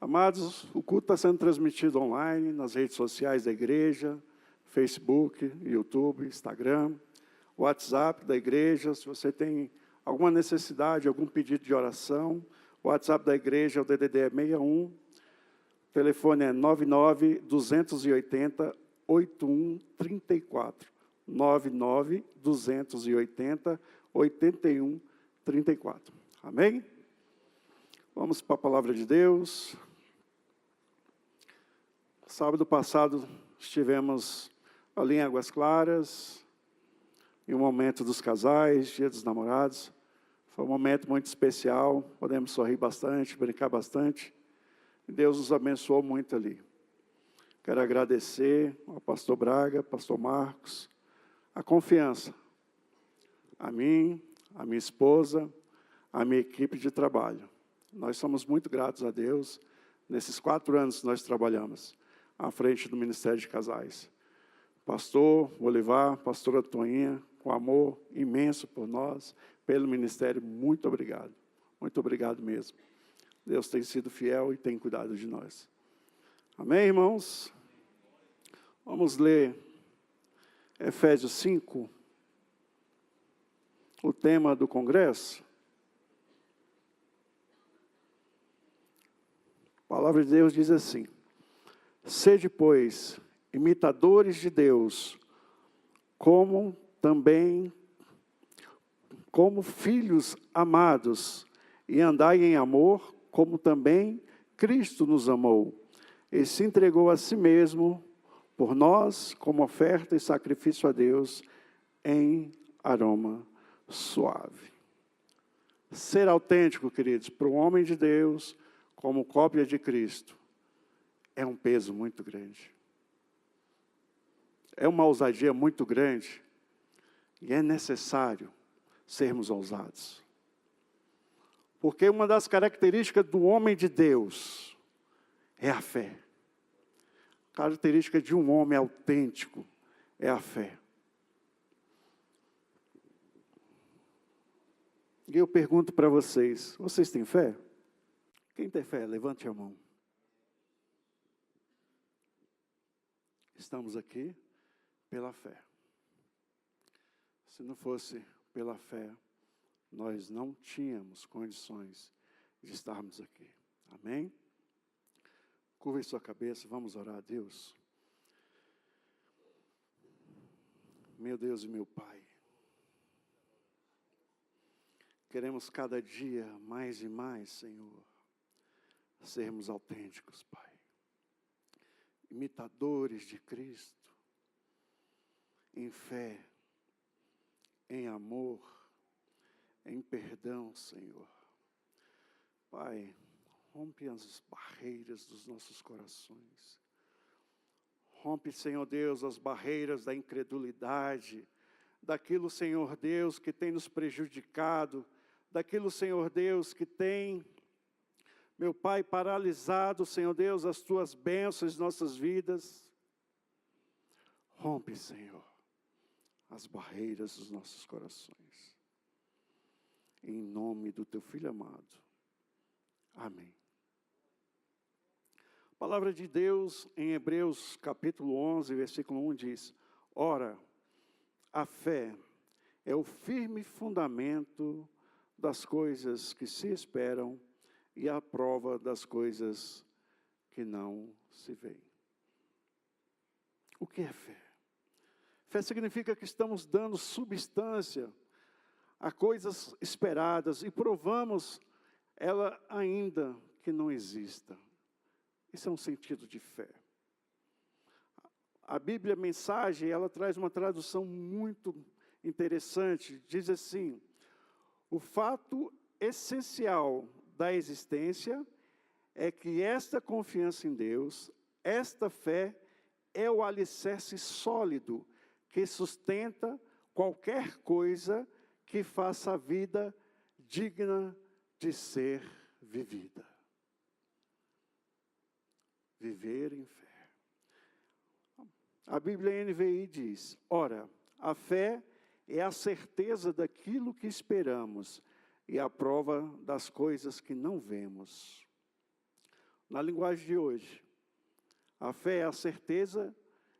Amados, o culto está sendo transmitido online, nas redes sociais da igreja, Facebook, YouTube, Instagram, WhatsApp da igreja. Se você tem alguma necessidade, algum pedido de oração, o WhatsApp da igreja, o DDD é 61, o telefone é 99-280-8134, 99-280-8134. Amém? Vamos para a palavra de Deus. Sábado passado estivemos ali em Águas Claras, em um momento dos casais, dia dos namorados. Foi um momento muito especial, podemos sorrir bastante, brincar bastante. E Deus nos abençoou muito ali. Quero agradecer ao pastor Braga, pastor Marcos, a confiança, a mim, a minha esposa, a minha equipe de trabalho. Nós somos muito gratos a Deus nesses 4 anos que nós trabalhamos à frente do Ministério de Casais. Pastor Olivar, pastora Toinha, com amor imenso por nós, pelo ministério, muito obrigado. Muito obrigado mesmo. Deus tem sido fiel e tem cuidado de nós. Amém, irmãos? Vamos ler Efésios 5, o tema do congresso. A palavra de Deus diz assim: sede, pois, imitadores de Deus, como filhos amados, e andai em amor, como também Cristo nos amou, e se entregou a si mesmo por nós, como oferta e sacrifício a Deus, em aroma suave. Ser autêntico, queridos, para o homem de Deus, como cópia de Cristo, é um peso muito grande. É uma ousadia muito grande. E é necessário sermos ousados. Porque uma das características do homem de Deus é a fé. A característica de um homem autêntico é a fé. E eu pergunto para vocês, vocês têm fé? Quem tem fé? Levante a mão. Estamos aqui pela fé. Se não fosse pela fé, nós não tínhamos condições de estarmos aqui. Amém? Curve sua cabeça, vamos orar a Deus. Meu Deus e meu Pai, queremos cada dia mais e mais, Senhor, sermos autênticos, Pai. Imitadores de Cristo, em fé, em amor, em perdão, Senhor. Pai, rompe as barreiras dos nossos corações. Rompe, Senhor Deus, as barreiras da incredulidade, daquilo, Senhor Deus, que tem nos prejudicado, daquilo, Senhor Deus, que tem, meu Pai, paralisado, Senhor Deus, as Tuas bênçãos em nossas vidas. Rompe, Senhor, as barreiras dos nossos corações. Em nome do Teu Filho amado. Amém. A palavra de Deus em Hebreus capítulo 11, versículo 1 diz: ora, a fé é o firme fundamento das coisas que se esperam e a prova das coisas que não se veem. O que é fé? Fé significa que estamos dando substância a coisas esperadas e provamos ela ainda que não exista. Isso é um sentido de fé. A Bíblia, a mensagem, ela traz uma tradução muito interessante. Diz assim: o fato essencial da existência é que esta confiança em Deus, esta fé, é o alicerce sólido que sustenta qualquer coisa que faça a vida digna de ser vivida. Viver em fé. A Bíblia NVI diz: ora, a fé é a certeza daquilo que esperamos e a prova das coisas que não vemos. Na linguagem de hoje, a fé é a certeza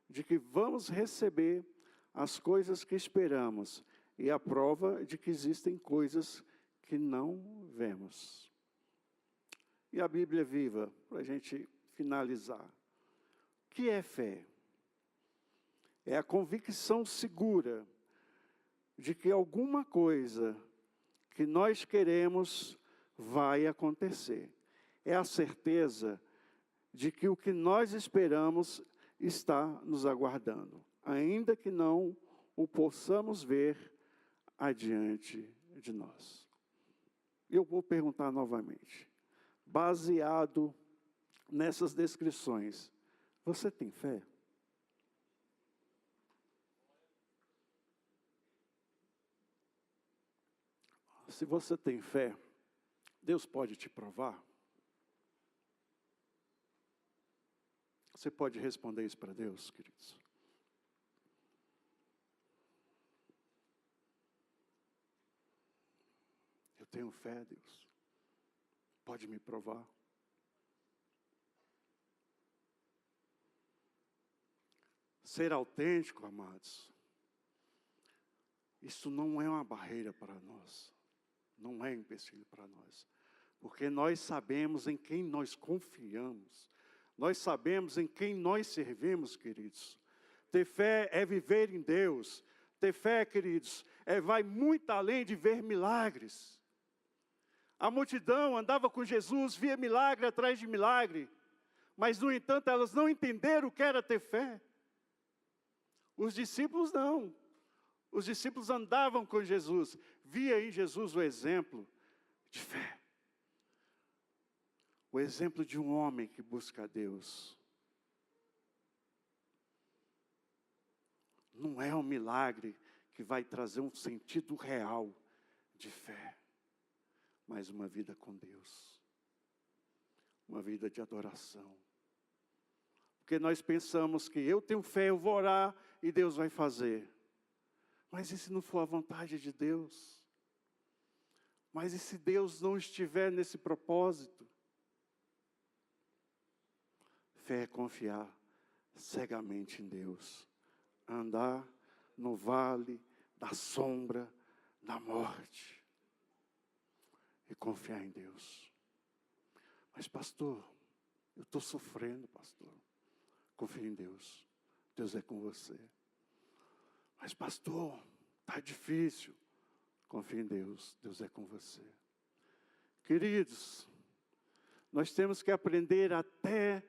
de que vamos receber as coisas que esperamos e a prova de que existem coisas que não vemos. E a Bíblia viva, para a gente finalizar. O que é fé? É a convicção segura de que alguma coisa que nós queremos vai acontecer. É a certeza de que o que nós esperamos está nos aguardando, ainda que não o possamos ver adiante de nós. Eu vou perguntar novamente, baseado nessas descrições, você tem fé? Se você tem fé, Deus pode te provar? Você pode responder isso para Deus, queridos? Eu tenho fé, Deus. Pode me provar? Ser autêntico, amados, isso não é uma barreira para nós. Não é empecilho para nós. Porque nós sabemos em quem nós confiamos. Nós sabemos em quem nós servimos, queridos. Ter fé é viver em Deus. Ter fé, queridos, vai muito além de ver milagres. A multidão andava com Jesus, via milagre atrás de milagre. Mas, no entanto, elas não entenderam o que era ter fé. Os discípulos não. Os discípulos andavam com Jesus, via em Jesus o exemplo de fé. O exemplo de um homem que busca a Deus. Não é um milagre que vai trazer um sentido real de fé, mas uma vida com Deus. Uma vida de adoração. Porque nós pensamos que eu tenho fé, eu vou orar e Deus vai fazer. Mas e se não for a vontade de Deus? Mas e se Deus não estiver nesse propósito? Fé é confiar cegamente em Deus. Andar no vale da sombra da morte. E confiar em Deus. Mas pastor, eu estou sofrendo, pastor. Confie em Deus. Deus é com você. Mas pastor, está difícil. Confie em Deus. Deus é com você. Queridos, nós temos que aprender até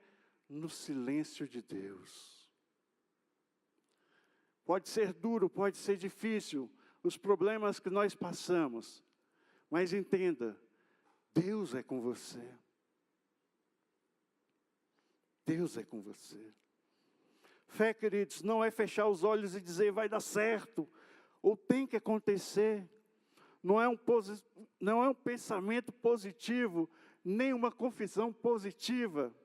no silêncio de Deus. Pode ser duro, pode ser difícil, os problemas que nós passamos. Mas entenda, Deus é com você. Deus é com você. Fé, queridos, não é fechar os olhos e dizer vai dar certo, ou tem que acontecer. Não é um pensamento positivo, nem uma confissão positiva.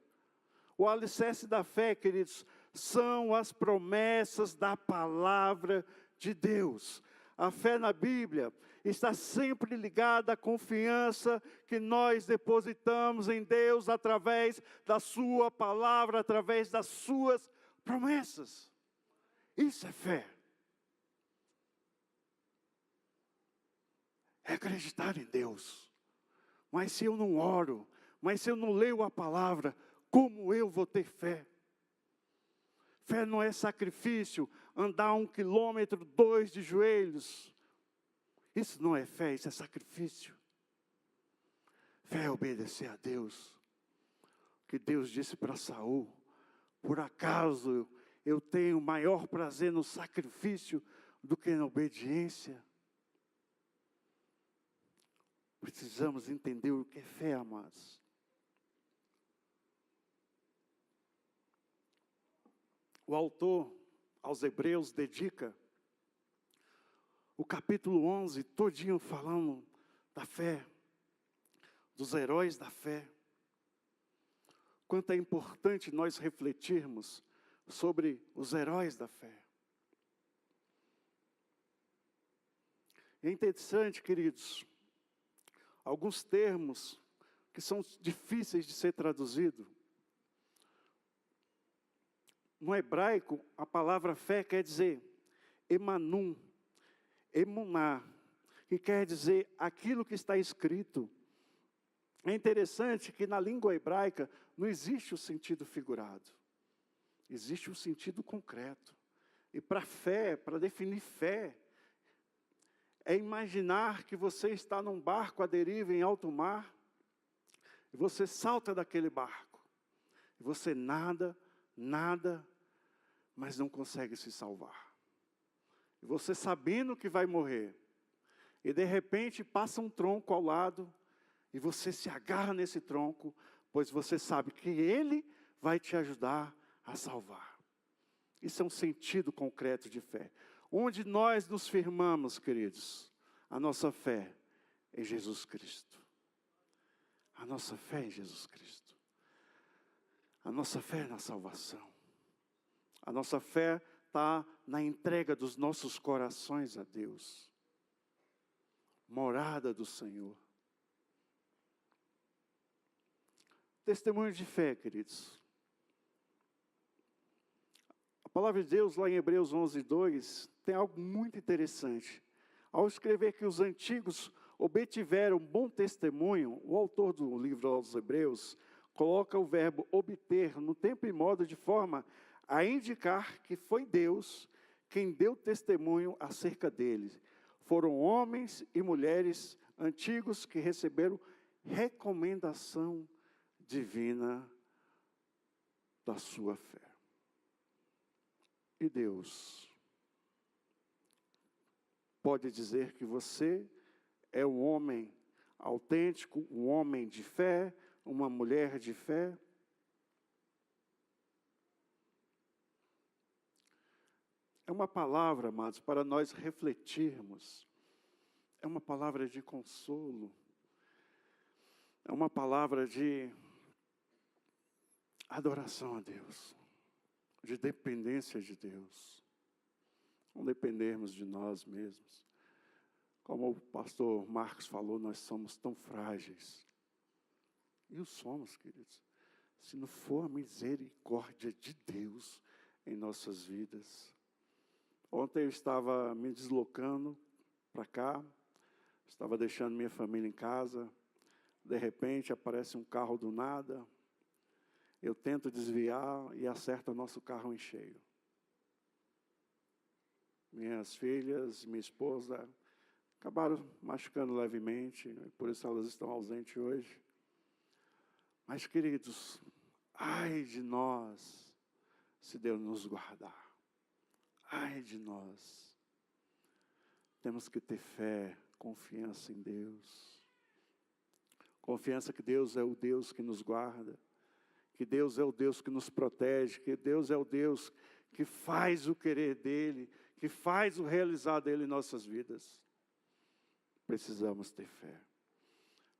O alicerce da fé, queridos, são as promessas da palavra de Deus. A fé na Bíblia está sempre ligada à confiança que nós depositamos em Deus através da sua palavra, através das suas promessas. Isso é fé. É acreditar em Deus. Mas se eu não oro, mas se eu não leio a palavra, como eu vou ter fé? Fé não é sacrifício, andar 1 quilômetro, 2 de joelhos. Isso não é fé, isso é sacrifício. Fé é obedecer a Deus. O que Deus disse para Saul: por acaso eu tenho maior prazer no sacrifício do que na obediência? Precisamos entender o que é fé, amados. O autor aos Hebreus dedica o capítulo 11 todinho falando da fé, dos heróis da fé. Quanto é importante nós refletirmos sobre os heróis da fé. É interessante, queridos, alguns termos que são difíceis de ser traduzidos. No hebraico, a palavra fé quer dizer emanum, emuná, que quer dizer aquilo que está escrito. É interessante que na língua hebraica não existe o sentido figurado, existe o sentido concreto. E para fé, para definir fé, é imaginar que você está num barco à deriva em alto mar, e você salta daquele barco, e você nada, mas não consegue se salvar. E você sabendo que vai morrer, e de repente passa um tronco ao lado, e você se agarra nesse tronco, pois você sabe que ele vai te ajudar a salvar. Isso é um sentido concreto de fé. Onde nós nos firmamos, queridos? A nossa fé em Jesus Cristo. A nossa fé em Jesus Cristo. A nossa fé na salvação. A nossa fé está na entrega dos nossos corações a Deus. Morada do Senhor. Testemunho de fé, queridos. A palavra de Deus, lá em Hebreus 11:2, tem algo muito interessante. Ao escrever que os antigos obtiveram bom testemunho, o autor do livro aos Hebreus coloca o verbo obter no tempo e modo de forma a indicar que foi Deus quem deu testemunho acerca deles. Foram homens e mulheres antigos que receberam recomendação divina da sua fé. E Deus pode dizer que você é um homem autêntico, um homem de fé, uma mulher de fé? É uma palavra, amados, para nós refletirmos. É uma palavra de consolo. É uma palavra de adoração a Deus, de dependência de Deus. Não dependermos de nós mesmos. Como o pastor Marcos falou, nós somos tão frágeis. E o somos, queridos. Se não for a misericórdia de Deus em nossas vidas. Ontem eu estava me deslocando para cá, estava deixando minha família em casa, de repente aparece um carro do nada, eu tento desviar e acerta nosso carro em cheio. Minhas filhas, minha esposa, acabaram machucando levemente, por isso elas estão ausentes hoje. Mas, queridos, ai de nós, se Deus nos guardar. Ai de nós. Temos que ter fé, confiança em Deus. Confiança que Deus é o Deus que nos guarda. Que Deus é o Deus que nos protege. Que Deus é o Deus que faz o querer dEle. Que faz o realizar dEle em nossas vidas. Precisamos ter fé.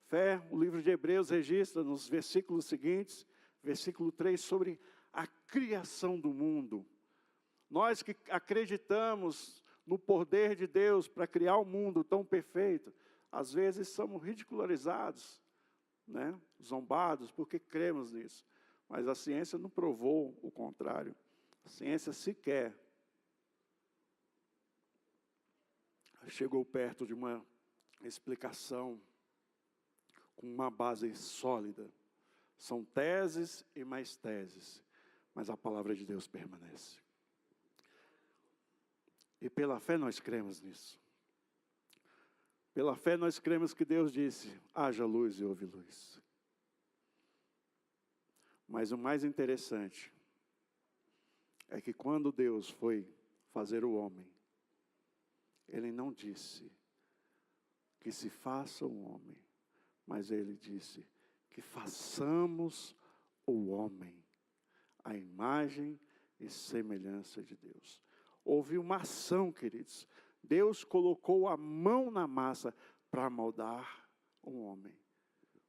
Fé, o livro de Hebreus registra nos versículos seguintes, versículo 3, sobre a criação do mundo. Nós que acreditamos no poder de Deus para criar um mundo tão perfeito, às vezes somos ridicularizados, né? Zombados, porque cremos nisso. Mas a ciência não provou o contrário. A ciência sequer chegou perto de uma explicação com uma base sólida. São teses e mais teses, mas a palavra de Deus permanece. E pela fé nós cremos nisso. Pela fé nós cremos que Deus disse, haja luz e houve luz. Mas o mais interessante é que quando Deus foi fazer o homem, Ele não disse que se faça o homem, mas Ele disse que façamos o homem à imagem e semelhança de Deus. Houve uma ação, queridos. Deus colocou a mão na massa para moldar um homem.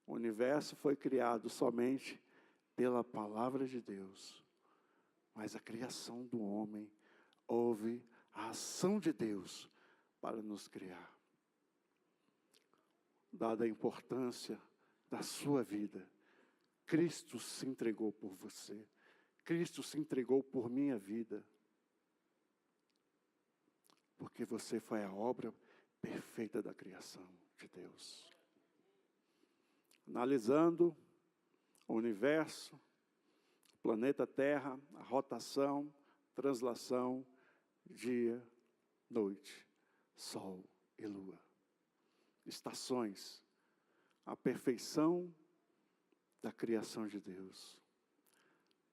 O universo foi criado somente pela palavra de Deus. Mas a criação do homem, houve a ação de Deus para nos criar. Dada a importância da sua vida. Cristo se entregou por você. Cristo se entregou por minha vida. Porque você foi a obra perfeita da criação de Deus. Analisando o universo, o planeta Terra, a rotação, translação, dia, noite, sol e lua. Estações, a perfeição da criação de Deus.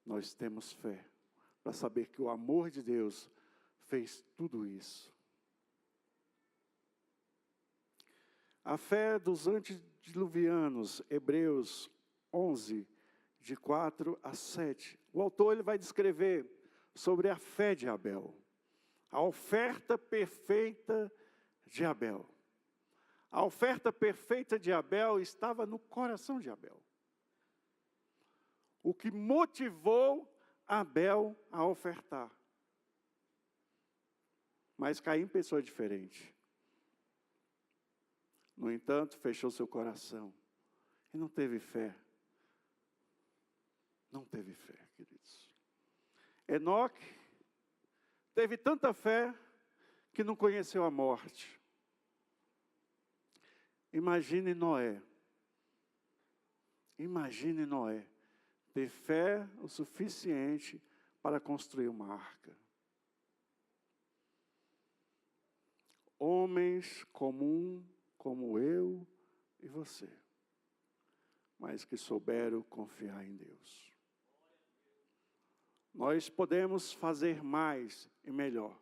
Nós temos fé para saber que o amor de Deus fez tudo isso. A fé dos antediluvianos, Hebreus 11, de 4 a 7. O autor ele vai descrever sobre a fé de Abel. A oferta perfeita de Abel. A oferta perfeita de Abel estava no coração de Abel. O que motivou Abel a ofertar. Mas Caim pensou diferente. No entanto, fechou seu coração e não teve fé. Não teve fé, queridos. Enoque teve tanta fé que não conheceu a morte. Imagine Noé. Imagine Noé ter fé o suficiente para construir uma arca. Homens comuns como eu e você, mas que souberam confiar em Deus. Nós podemos fazer mais e melhor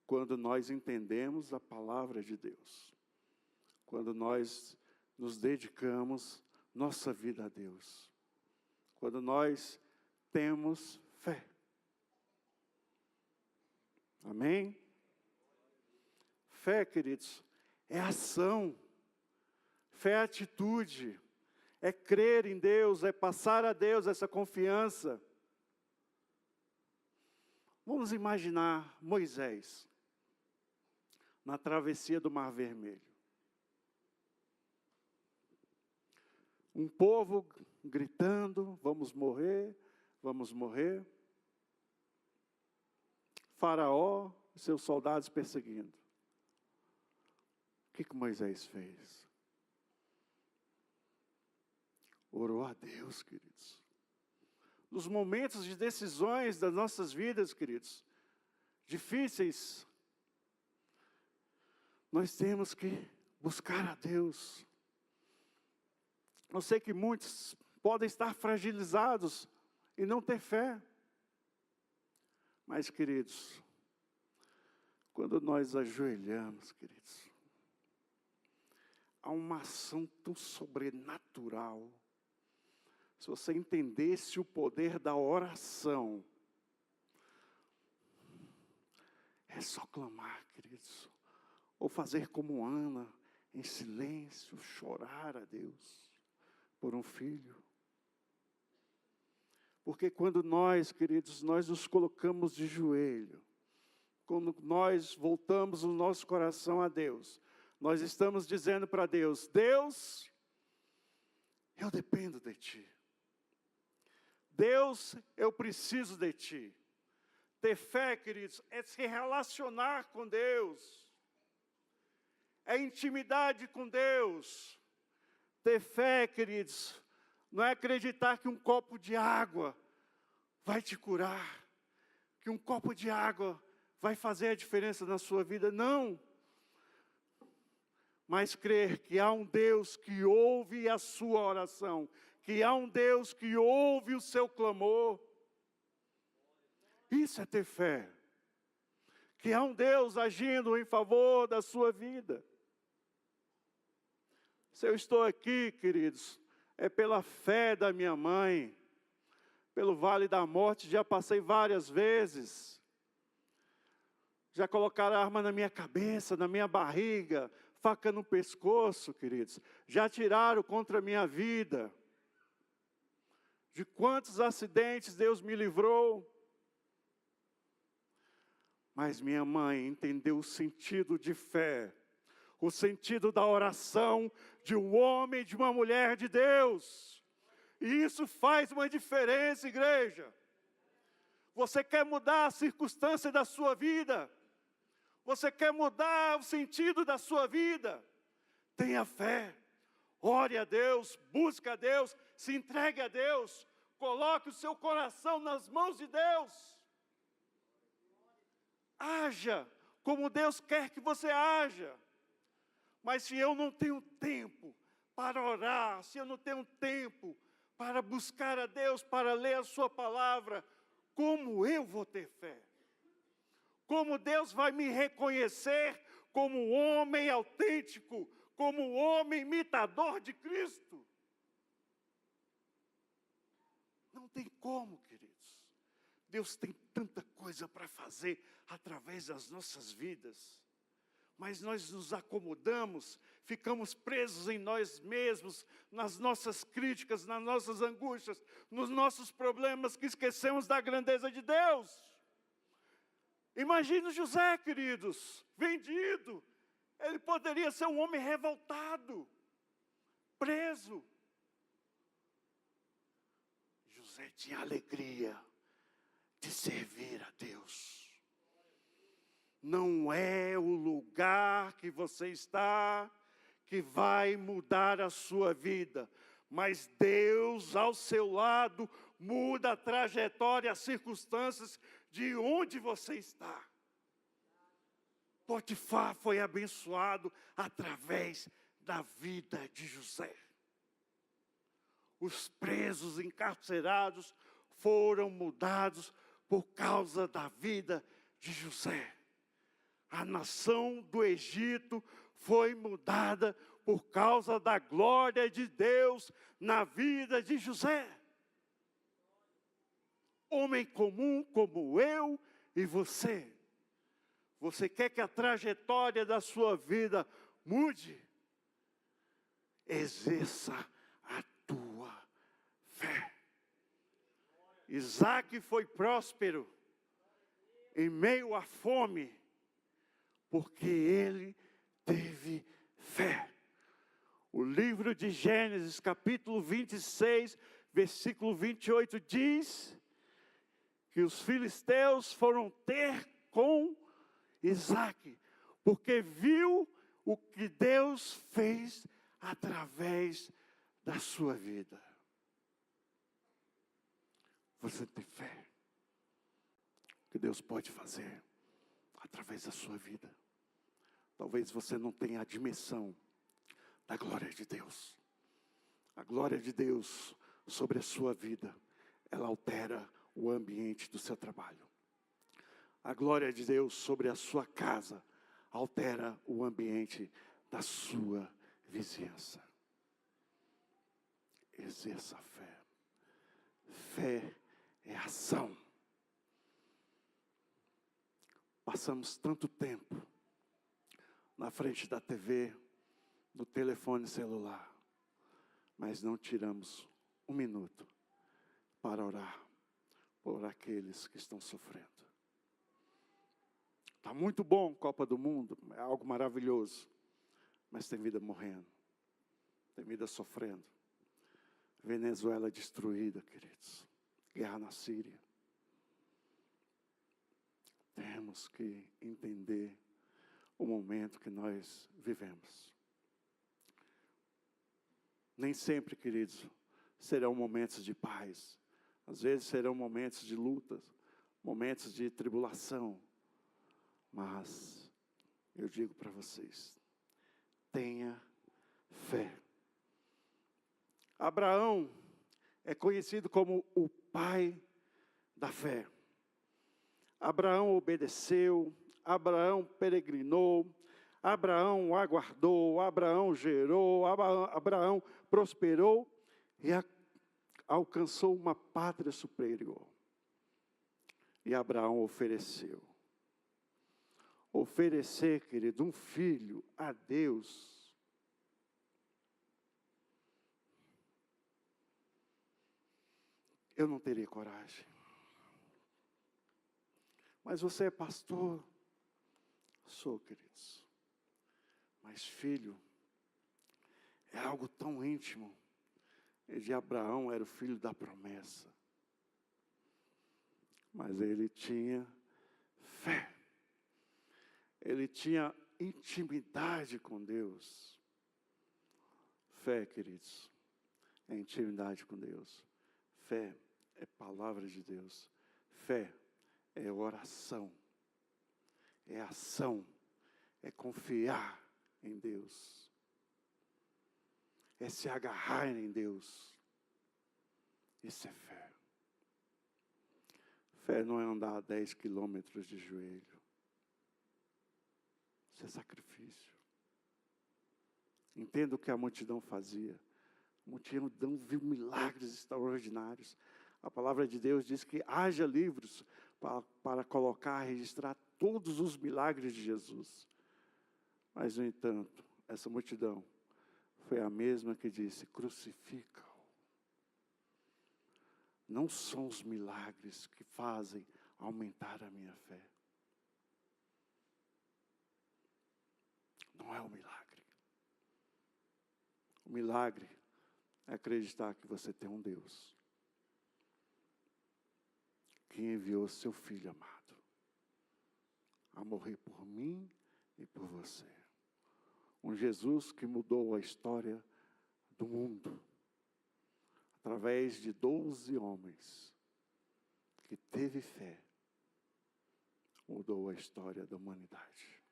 quando nós entendemos a palavra de Deus. Quando nós nos dedicamos nossa vida a Deus. Quando nós temos fé. Amém? Fé, queridos, é ação. Fé é atitude. É crer em Deus, é passar a Deus essa confiança. Vamos imaginar Moisés na travessia do Mar Vermelho. Um povo gritando, vamos morrer, vamos morrer. Faraó e seus soldados perseguindo. O que Moisés fez? Orou a Deus, queridos. Nos momentos de decisões das nossas vidas, queridos, difíceis, nós temos que buscar a Deus. Eu sei que muitos podem estar fragilizados e não ter fé. Mas, queridos, quando nós ajoelhamos, queridos, há uma ação tão sobrenatural. Se você entendesse o poder da oração, é só clamar, queridos, ou fazer como Ana, em silêncio, chorar a Deus por um filho. Porque quando nós, queridos, nós nos colocamos de joelho, quando nós voltamos o nosso coração a Deus, nós estamos dizendo para Deus, Deus, eu dependo de Ti. Deus, eu preciso de Ti. Ter fé, queridos, é se relacionar com Deus. É intimidade com Deus. Ter fé, queridos, não é acreditar que um copo de água vai te curar. Que um copo de água vai fazer a diferença na sua vida. Não. Mas crer que há um Deus que ouve a sua oração. Que há um Deus que ouve o seu clamor. Isso é ter fé. Que há um Deus agindo em favor da sua vida. Se eu estou aqui, queridos, é pela fé da minha mãe. Pelo vale da morte, já passei várias vezes. Já colocaram arma na minha cabeça, na minha barriga, faca no pescoço, queridos. Já tiraram contra a minha vida. De quantos acidentes Deus me livrou. Mas minha mãe entendeu o sentido de fé. o sentido da oração de um homem e de uma mulher de Deus. E isso faz uma diferença, igreja. Você quer mudar a circunstância da sua vida? Você quer mudar o sentido da sua vida? Tenha fé. Ore a Deus, busque a Deus, se entregue a Deus. Coloque o seu coração nas mãos de Deus. Haja como Deus quer que você haja. Mas se eu não tenho tempo para orar, se eu não tenho tempo para buscar a Deus, para ler a sua palavra, como eu vou ter fé? Como Deus vai me reconhecer como um homem autêntico, como um homem imitador de Cristo? Não tem como, queridos. Deus tem tanta coisa para fazer através das nossas vidas. Mas nós nos acomodamos, ficamos presos em nós mesmos, nas nossas críticas, nas nossas angústias, nos nossos problemas, que esquecemos da grandeza de Deus. Imagine José, queridos, vendido. Ele poderia ser um homem revoltado, preso. José tinha alegria de servir a Deus. Não é o lugar que você está que vai mudar a sua vida, mas Deus ao seu lado muda a trajetória, as circunstâncias de onde você está. Potifar foi abençoado através da vida de José. Os presos encarcerados foram mudados por causa da vida de José. A nação do Egito foi mudada por causa da glória de Deus na vida de José. Homem comum como eu e você. Você quer que a trajetória da sua vida mude? Exerça a tua fé. Isaac foi próspero em meio à fome, porque ele teve fé. O livro de Gênesis, capítulo 26, versículo 28, diz que os filisteus foram ter com Isaac, porque viu o que Deus fez através da sua vida. Você tem fé que Deus pode fazer através da sua vida. Talvez você não tenha a dimensão da glória de Deus. A glória de Deus sobre a sua vida, ela altera o ambiente do seu trabalho. A glória de Deus sobre a sua casa altera o ambiente da sua vizinhança. Exerça a fé. Fé é ação. Passamos tanto tempo na frente da TV, no telefone celular, mas não tiramos um minuto para orar por aqueles que estão sofrendo. Está muito bom Copa do Mundo, é algo maravilhoso, mas tem vida morrendo, tem vida sofrendo. Venezuela destruída, queridos, guerra na Síria. Temos que entender o momento que nós vivemos. Nem sempre, queridos, serão momentos de paz. Às vezes serão momentos de lutas, momentos de tribulação. Mas eu digo para vocês, tenha fé. Abraão é conhecido como o pai da fé. Abraão obedeceu, Abraão peregrinou, Abraão aguardou, Abraão gerou, Abraão prosperou e alcançou uma pátria superior. E Abraão ofereceu. Oferecer, querido, um filho a Deus. Eu não teria coragem. Mas você é pastor? Sou, queridos. Mas Mas filho é algo tão íntimo. E de Abraão era o filho da promessa. Mas ele tinha fé. Ele tinha intimidade com Deus. Fé, queridos, é intimidade com Deus. Fé é palavra de Deus. Fé é oração. É ação. É confiar em Deus. É se agarrar em Deus. Isso é fé. Fé não é andar 10 quilômetros de joelho. Isso é sacrifício. Entenda o que a multidão fazia. A multidão viu milagres extraordinários. A palavra de Deus diz que haja livros para colocar, registrar todos os milagres de Jesus. Mas, no entanto, essa multidão foi a mesma que disse: crucifica-o. Não são os milagres que fazem aumentar a minha fé. Não é o milagre. O milagre é acreditar que você tem um Deus que enviou seu Filho amado a morrer por mim e por você. Um Jesus que mudou a história do mundo através de 12 homens que teve fé, mudou a história da humanidade.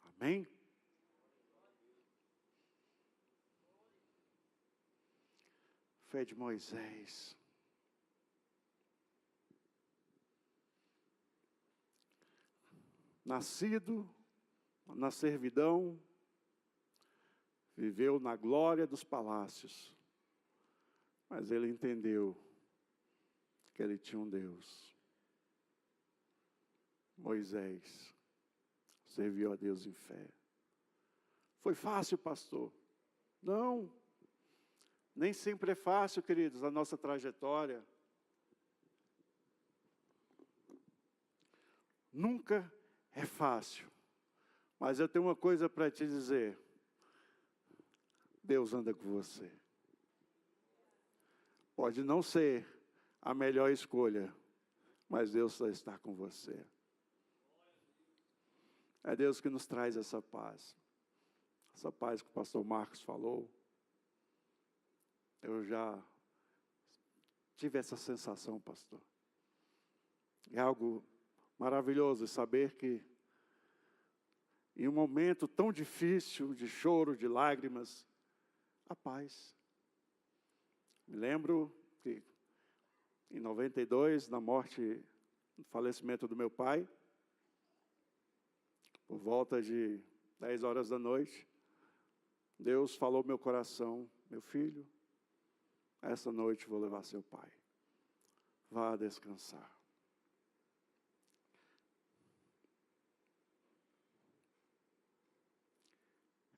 Amém? Fé de Moisés. Nascido na servidão, viveu na glória dos palácios, mas ele entendeu que ele tinha um Deus. Moisés serviu a Deus em fé. Foi fácil, pastor? Não. Nem sempre é fácil, queridos, a nossa trajetória. Nunca é fácil. Mas eu tenho uma coisa para te dizer. Deus anda com você. Pode não ser a melhor escolha, mas Deus só está com você. É Deus que nos traz essa paz. Essa paz que o pastor Marcos falou. Eu já tive essa sensação, pastor. É algo maravilhoso saber que em um momento tão difícil, de choro, de lágrimas, a paz. Me lembro que em 92, na morte, no falecimento do meu pai, por volta de 10 horas da noite, Deus falou ao meu coração: meu filho, essa noite vou levar seu pai. Vá descansar.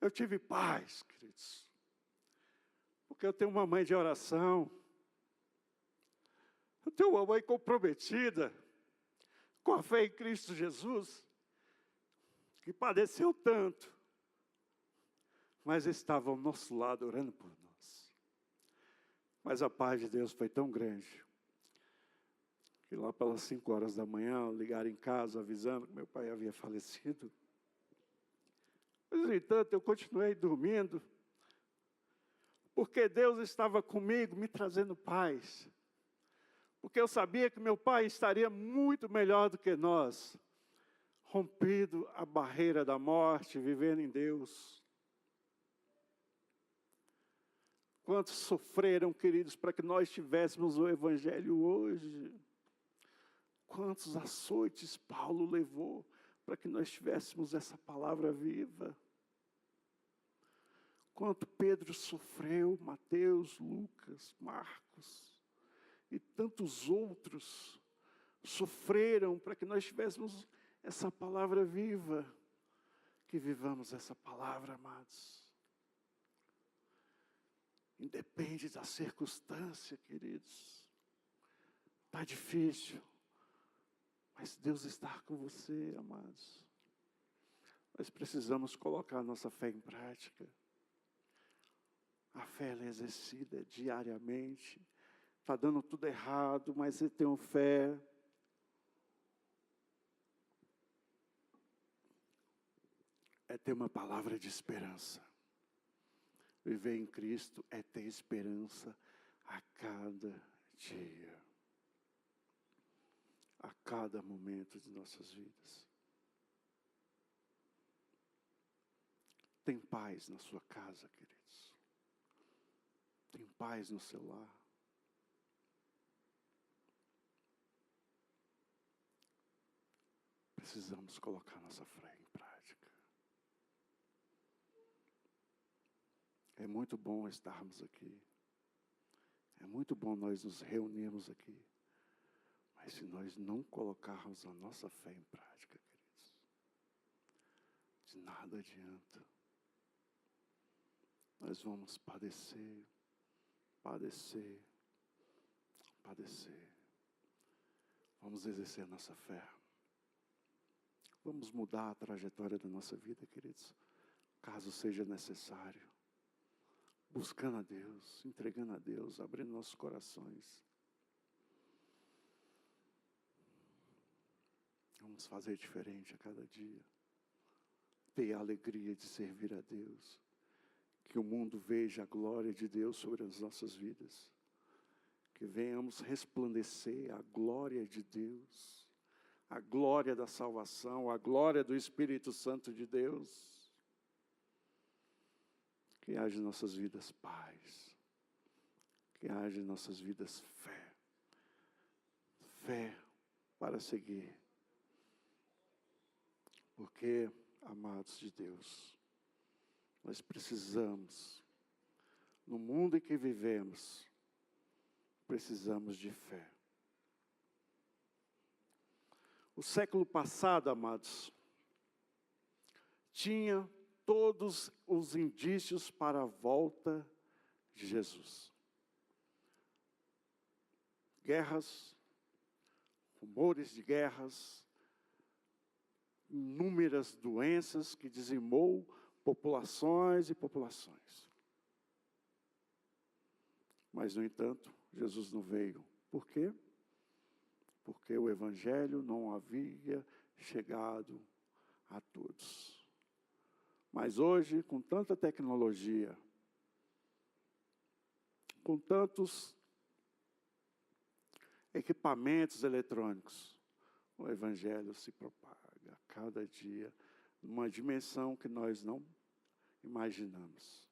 Eu tive paz, queridos, porque eu tenho uma mãe de oração, eu tenho uma mãe comprometida com a fé em Cristo Jesus, que padeceu tanto, mas estava ao nosso lado orando por nós. Mas a paz de Deus foi tão grande, que lá pelas 5 horas da manhã, ligaram em casa avisando que meu pai havia falecido. Mas, no entanto, eu continuei dormindo, porque Deus estava comigo, me trazendo paz. Porque eu sabia que meu pai estaria muito melhor do que nós, rompido a barreira da morte, vivendo em Deus. Quantos sofreram, queridos, para que nós tivéssemos o Evangelho hoje? Quantos açoites Paulo levou para que nós tivéssemos essa palavra viva? Quanto Pedro sofreu, Mateus, Lucas, Marcos e tantos outros sofreram para que nós tivéssemos essa palavra viva. Que vivamos essa palavra, amados. Independe da circunstância, queridos. Está difícil, mas Deus está com você, amados. Nós precisamos colocar nossa fé em prática. A fé ela é exercida diariamente. Está dando tudo errado, mas eu tenho fé. É ter uma palavra de esperança. Viver em Cristo é ter esperança a cada dia. A cada momento de nossas vidas. Tem paz na sua casa, queridos. Tem paz no seu lar. Precisamos colocar nossa fé em prática. É muito bom estarmos aqui. É muito bom nós nos reunirmos aqui. Mas se nós não colocarmos a nossa fé em prática, queridos, de nada adianta. Nós vamos padecer. Vamos exercer nossa fé. Vamos mudar a trajetória da nossa vida, queridos, caso seja necessário. Buscando a Deus, entregando a Deus, abrindo nossos corações. Vamos fazer diferente a cada dia. Ter a alegria de servir a Deus. Que o mundo veja a glória de Deus sobre as nossas vidas. Que venhamos resplandecer a glória de Deus. A glória da salvação, a glória do Espírito Santo de Deus. Que haja em nossas vidas paz. Que haja em nossas vidas fé. Fé para seguir. Porque, amados de Deus, nós precisamos, no mundo em que vivemos, precisamos de fé. O século passado, amados, tinha todos os indícios para a volta de Jesus. Guerras, rumores de guerras, inúmeras doenças que dizimou populações e populações. Mas, no entanto, Jesus não veio. Por quê? Porque o Evangelho não havia chegado a todos. Mas hoje, com tanta tecnologia, com tantos equipamentos eletrônicos, o Evangelho se propaga a cada dia, numa dimensão que nós não imaginamos.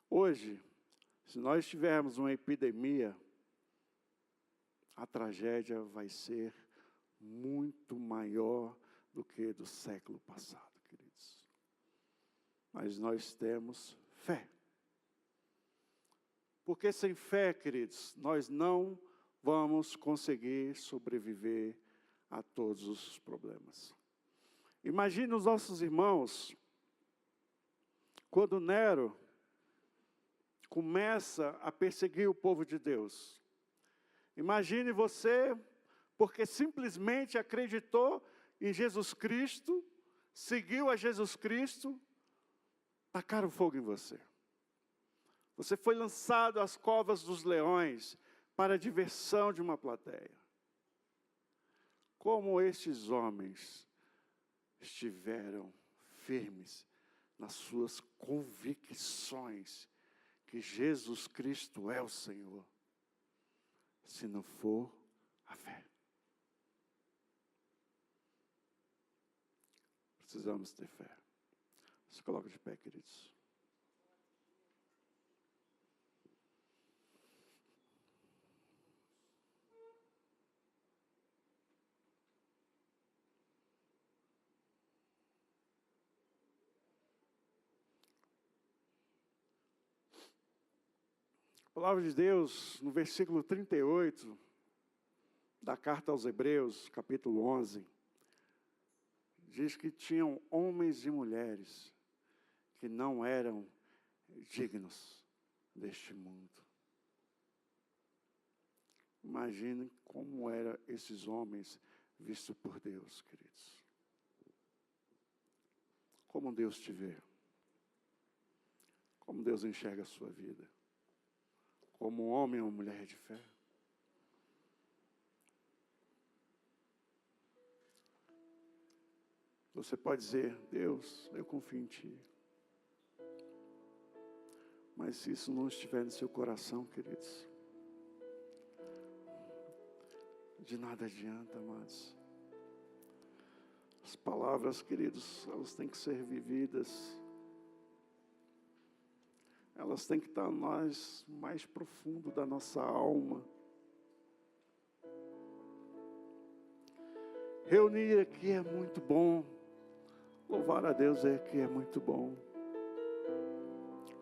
Hoje, se nós tivermos uma epidemia, a tragédia vai ser muito maior do que do século passado, queridos. Mas nós temos fé. Porque sem fé, queridos, nós não vamos conseguir sobreviver a todos os problemas. Imagine os nossos irmãos, quando Nero começa a perseguir o povo de Deus. Imagine você, porque simplesmente acreditou em Jesus Cristo, seguiu a Jesus Cristo, tacaram fogo em você. Você foi lançado às covas dos leões para a diversão de uma plateia. Como estes homens estiveram firmes nas suas convicções que Jesus Cristo é o Senhor, se não for a fé. Precisamos ter fé. Se coloca de pé, queridos. A palavra de Deus, no versículo 38, da carta aos Hebreus, capítulo 11, diz que tinham homens e mulheres que não eram dignos deste mundo. Imaginem como eram esses homens vistos por Deus, queridos. como Deus te vê, como Deus enxerga a sua vida, como um homem ou mulher de fé. Você pode dizer: Deus, eu confio em Ti. Mas se isso não estiver no seu coração, queridos, de nada adianta, amados. As palavras, queridos, elas têm que ser vividas. Elas têm que estar mais profundo da nossa alma. Reunir aqui é muito bom. Louvar a Deus aqui é muito bom.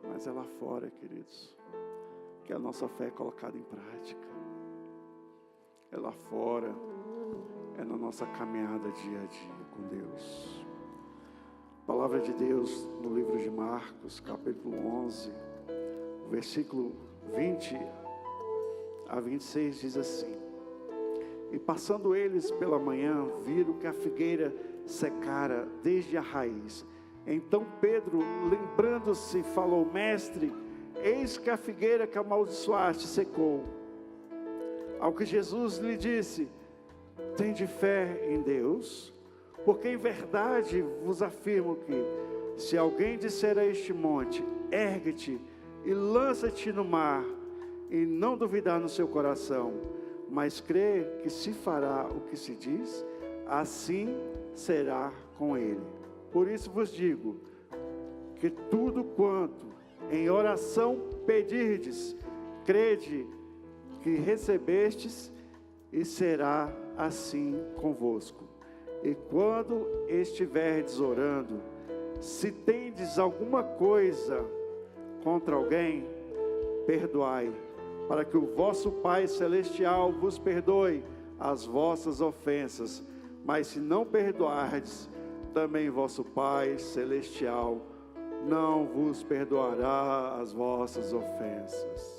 Mas é lá fora, queridos, que a nossa fé é colocada em prática. É lá fora, é na nossa caminhada dia a dia com Deus. A palavra de Deus no livro de Marcos, capítulo 11, versículo 20 a 26 diz assim: E passando eles pela manhã, viram que a figueira secara desde a raiz. Então Pedro, lembrando-se, falou: Mestre, eis que a figueira que amaldiçoaste secou. Ao que Jesus lhe disse: Tende fé em Deus, porque em verdade vos afirmo que, se alguém disser a este monte: ergue-te e lança-te no mar, e não duvidar no seu coração, mas crer que se fará o que se diz, assim será com ele. Por isso vos digo, que tudo quanto em oração pedirdes, crede que recebestes, e será assim convosco. E quando estiverdes orando, se tendes alguma coisa contra alguém, perdoai, para que o vosso Pai Celestial vos perdoe as vossas ofensas. Mas se não perdoardes, também vosso Pai Celestial não vos perdoará as vossas ofensas.